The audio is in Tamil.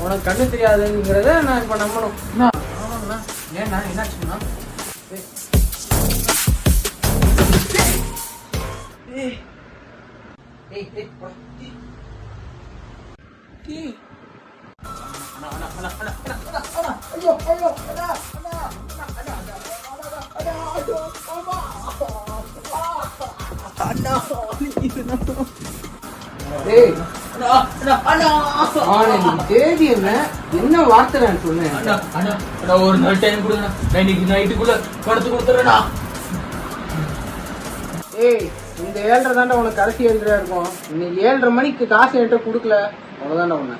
உனக்கு கண்ணு தெரியாதுங்கிறத நான் இப்ப நம்பணும். ஏன்னா என்னாச்சுன்னா என்ன வார்த்தை நான் சொன்னேன்? ஒரு நாள் டைம் கொடுங்க, இன்னைக்கு நைட்டுக்குள்ள படுத்து கொடுத்துறேண்ணா. ஏய், இந்த 7:30 தாண்டா உனக்கு கடைசி எழுதுறா இருக்கும். இன்னைக்கு 7:30 மணிக்கு காசு என்கிட்ட கொடுக்கல, அவ்வளவுதான்டா உன்ன.